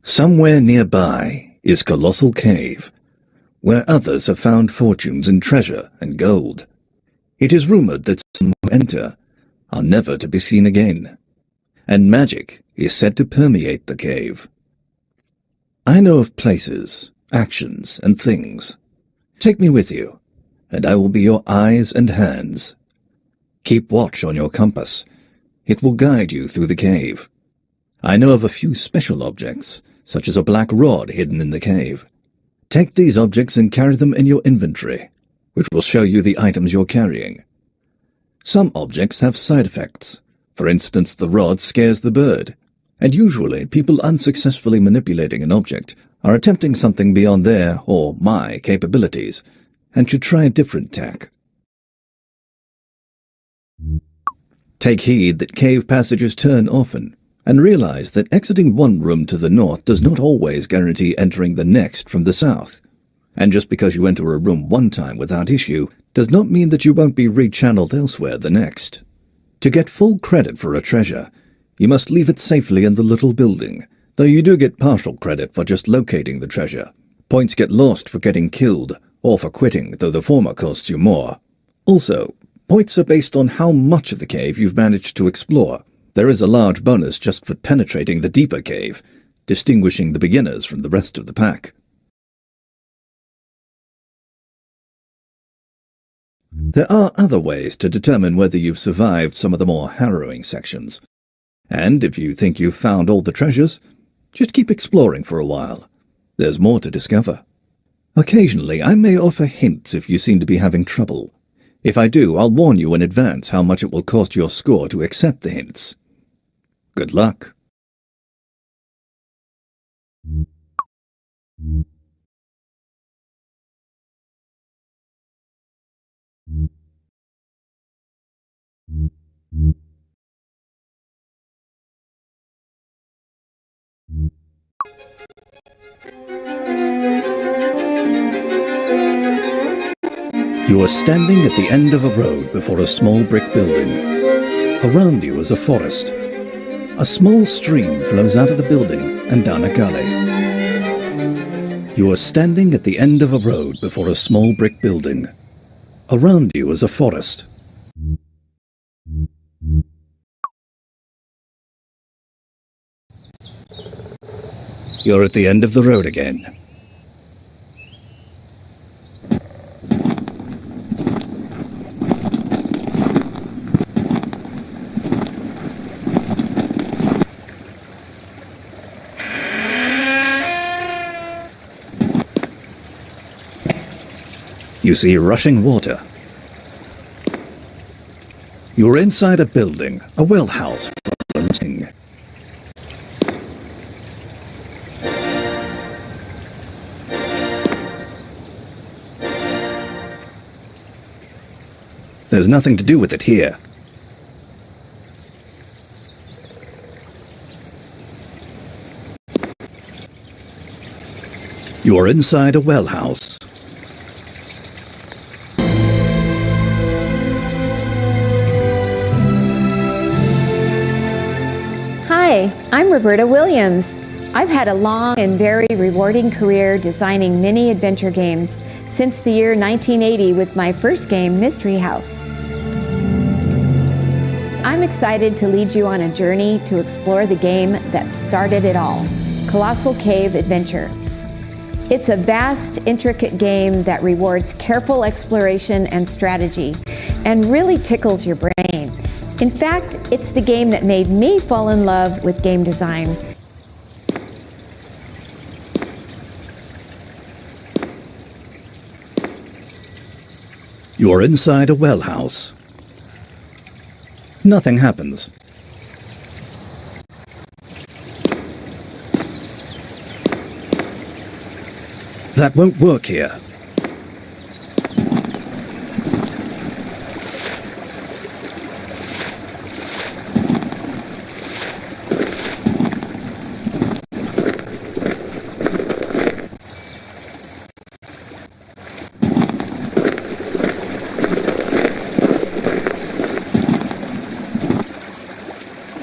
Somewhere nearby is Colossal Cave, where others have found fortunes in treasure and gold. It is rumored that some who enter are never to be seen again, and magic is said to permeate the cave. I know of places, actions, and things. Take me with you, and I will be your eyes and hands. Keep watch on your compass. It will guide you through the cave. I know of a few special objects, such as a black rod hidden in the cave. Take these objects and carry them in your inventory, which will show you the items you're carrying. Some objects have side effects. For instance, the rod scares the bird, and usually people unsuccessfully manipulating an object are attempting something beyond their or my capabilities, and should try a different tack. Take heed that cave passages turn often, and realize that exiting one room to the north does not always guarantee entering the next from the south. And just because you enter a room one time without issue does not mean that you won't be rechanneled elsewhere the next. To get full credit for a treasure, you must leave it safely in the little building, though you do get partial credit for just locating the treasure. Points get lost for getting killed, or for quitting, though the former costs you more. Also, points are based on how much of the cave you've managed to explore. There is a large bonus just for penetrating the deeper cave, distinguishing the beginners from the rest of the pack. There are other ways to determine whether you've survived some of the more harrowing sections. And if you think you've found all the treasures, just keep exploring for a while. There's more to discover. Occasionally, I may offer hints if you seem to be having trouble. If I do, I'll warn you in advance how much it will cost your score to accept the hints. Good luck. You are standing at the end of a road before a small brick building. Around you is a forest. A small stream flows out of the building and down a gully. You are standing at the end of a road before a small brick building. Around you is a forest. You're at the end of the road again. You see rushing water. You're inside a building, a well house for hunting. There's nothing to do with it here. You're inside a well house. Hi, I'm Roberta Williams. I've had a long and very rewarding career designing mini adventure games since the year 1980 with my first game, Mystery House. I'm excited to lead you on a journey to explore the game that started it all, Colossal Cave Adventure. It's a vast, intricate game that rewards careful exploration and strategy and really tickles your brain. In fact, it's the game that made me fall in love with game design. You're inside a well house. Nothing happens. That won't work here.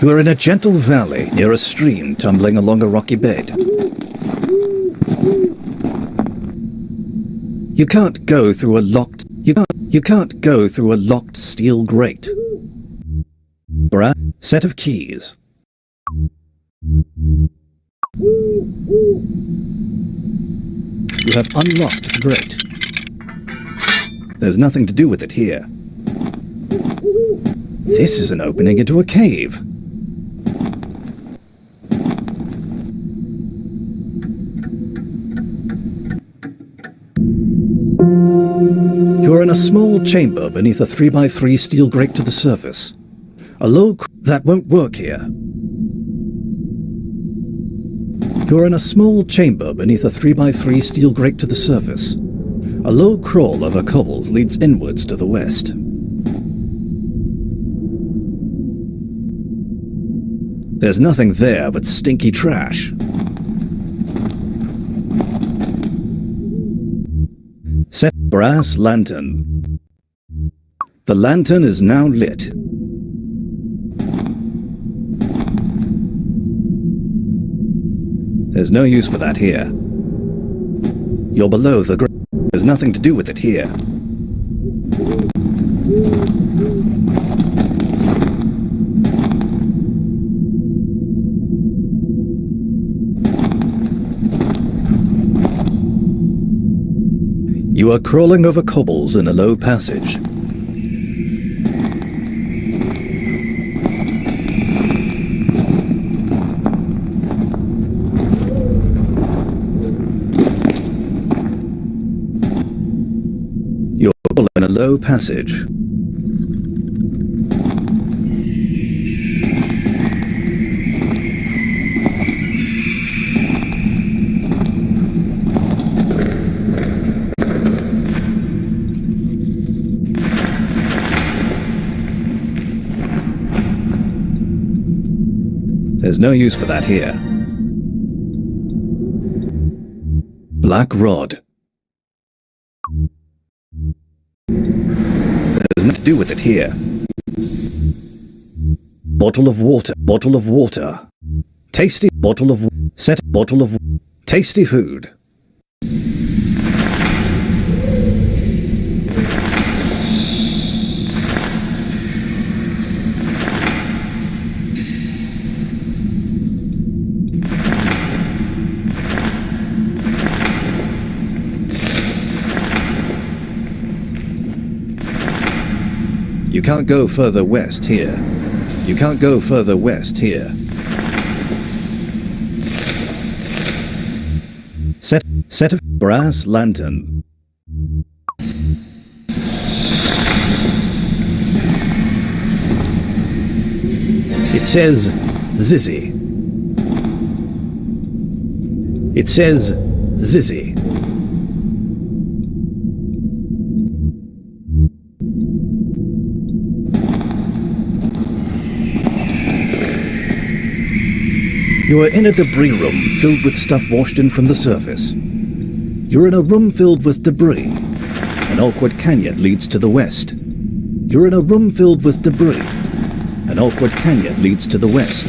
You are in a gentle valley near a stream tumbling along a rocky bed. You can't go through a locked steel grate. Set of keys. You have unlocked the grate. There's nothing to do with it here. This is an opening into a cave. You're in a small chamber beneath a 3x3 steel grate to the surface. That won't work here. You're in a small chamber beneath a 3x3 steel grate to the surface. A low crawl over cobbles leads inwards to the west. There's nothing there but stinky trash. Set brass lantern. The lantern is now lit. There's no use for that here. You're below the grate. There's nothing to do with it here. You are crawling over cobbles in a low passage. You're crawling in a low passage. There's no use for that here. Black rod. There's nothing to do with it here. Bottle of water. Bottle of water. Tasty bottle of set bottle of tasty food. You can't go further west here. You can't go further west here. Set of brass lantern. It says Zizzy. It says Zizzy. You are in a debris room filled with stuff washed in from the surface. You're in a room filled with debris. An awkward canyon leads to the west. You're in a room filled with debris. An awkward canyon leads to the west.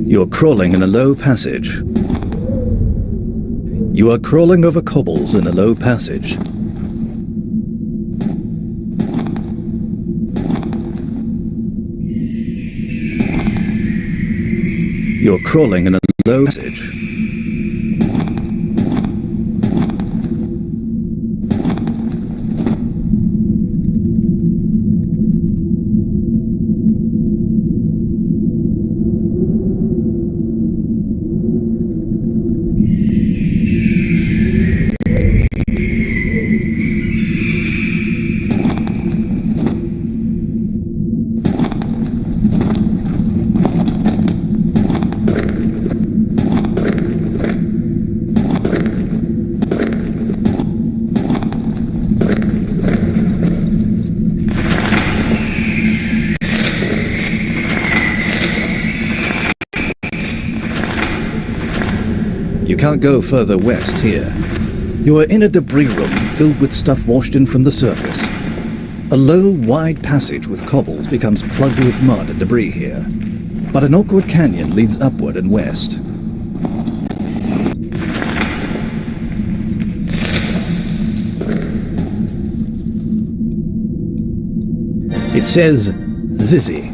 You're crawling in a low passage. You are crawling over cobbles in a low passage. You're crawling in a low passage. You can't go further west here. You are in a debris room filled with stuff washed in from the surface. A low, wide passage with cobbles becomes plugged with mud and debris here. But an awkward canyon leads upward and west. It says Zizzy.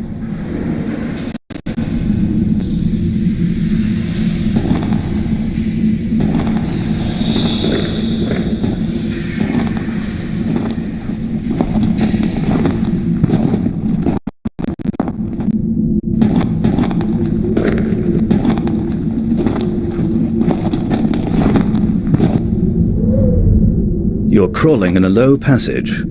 You're crawling in a low passage.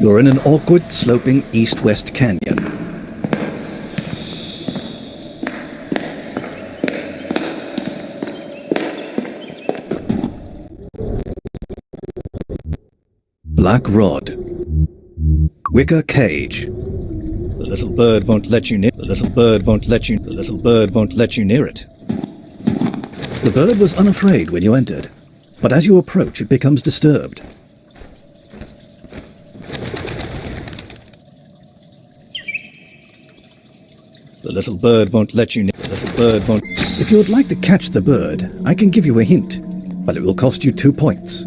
You're in an awkward, sloping east-west canyon. Black rod. Wicker cage. The little bird won't let you near. The little bird won't let you. The little bird won't let you near it. The bird was unafraid when you entered, but as you approach, it becomes disturbed. The little bird won't let you near. The little bird won't. If you would like to catch the bird, I can give you a hint, but it will cost you 2 points.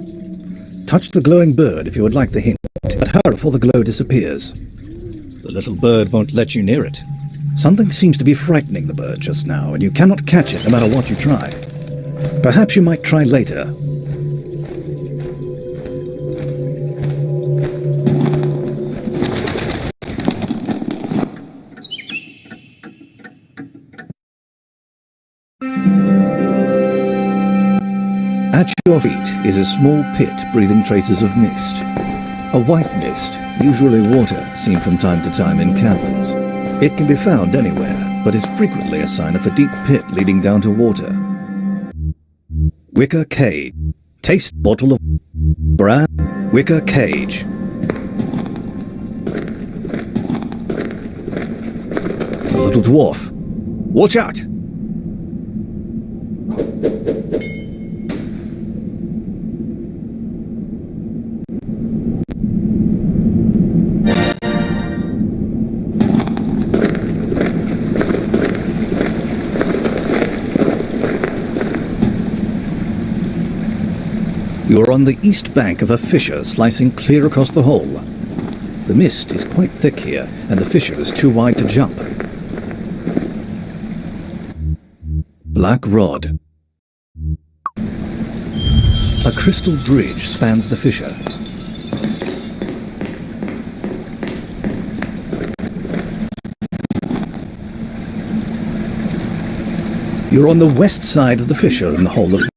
Touch the glowing bird if you would like the hint, but hurry before the glow disappears. The little bird won't let you near it. Something seems to be frightening the bird just now, and you cannot catch it no matter what you try. Perhaps you might try later. At your feet is a small pit breathing traces of mist. A white mist, usually water, seen from time to time in caverns. It can be found anywhere, but is frequently a sign of a deep pit leading down to water. Wicker cage. Taste bottle of brand. Wicker cage. A little dwarf. Watch out! You are on the east bank of a fissure slicing clear across the hole. The mist is quite thick here, and the fissure is too wide to jump. Black rod. A crystal bridge spans the fissure. You're on the west side of the fissure in the hole of